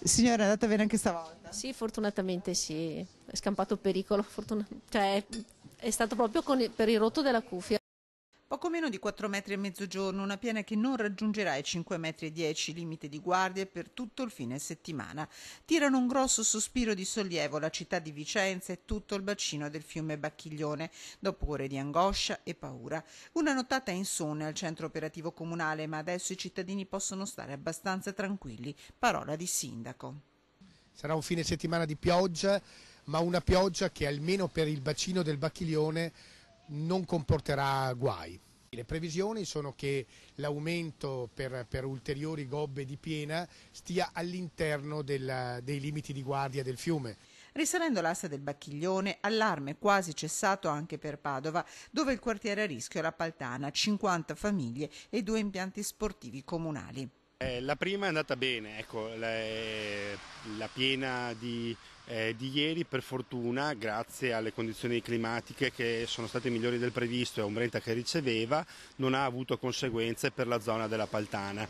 Signora, è andata bene anche stavolta? Sì, fortunatamente sì, è scampato il pericolo, cioè è stato proprio per il rotto della cuffia. Poco meno di 4 metri a mezzogiorno, una piena che non raggiungerà i 5 metri e 10, limite di guardia per tutto il fine settimana. Tirano un grosso sospiro di sollievo la città di Vicenza e tutto il bacino del fiume Bacchiglione, dopo ore di angoscia e paura. Una nottata insonne al centro operativo comunale, ma adesso i cittadini possono stare abbastanza tranquilli. Parola di sindaco. Sarà un fine settimana di pioggia, ma una pioggia che almeno per il bacino del Bacchiglione non comporterà guai. Le previsioni sono che l'aumento per ulteriori gobbe di piena stia all'interno dei limiti di guardia del fiume. Risalendo l'asta del Bacchiglione, allarme quasi cessato anche per Padova, dove il quartiere a rischio è la Paltana, 50 famiglie e 2 impianti sportivi comunali. La prima è andata bene, ecco, la piena di ieri per fortuna, grazie alle condizioni climatiche che sono state migliori del previsto e a Ombrenta che riceveva, non ha avuto conseguenze per la zona della Paltana.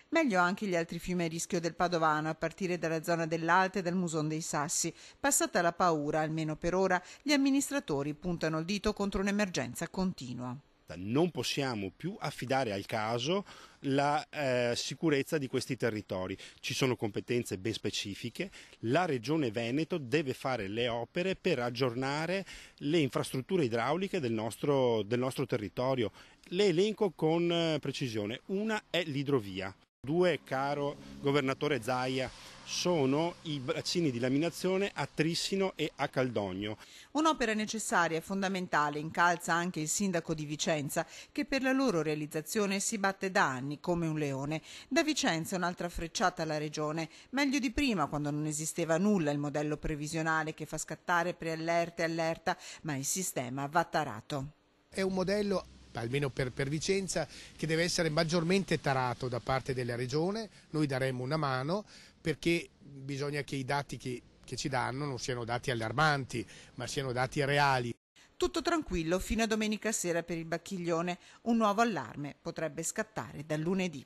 Meglio anche gli altri fiumi a rischio del Padovano, a partire dalla zona dell'Alta e del Muson dei Sassi. Passata la paura, almeno per ora, gli amministratori puntano il dito contro un'emergenza continua. Non possiamo più affidare al caso la sicurezza di questi territori. Ci sono competenze ben specifiche, la Regione Veneto deve fare le opere per aggiornare le infrastrutture idrauliche del nostro territorio. Le elenco con precisione. Una è l'idrovia. 2, caro governatore Zaia, sono i bacini di laminazione a Trissino e a Caldogno. Un'opera necessaria e fondamentale, incalza anche il sindaco di Vicenza, che per la loro realizzazione si batte da anni come un leone. Da Vicenza un'altra frecciata alla regione, meglio di prima quando non esisteva nulla il modello previsionale che fa scattare preallerta e allerta, ma il sistema va tarato. È un modello, almeno per Vicenza, che deve essere maggiormente tarato da parte della Regione. Noi daremo una mano perché bisogna che i dati che ci danno non siano dati allarmanti, ma siano dati reali. Tutto tranquillo fino a domenica sera per il Bacchiglione. Un nuovo allarme potrebbe scattare dal lunedì.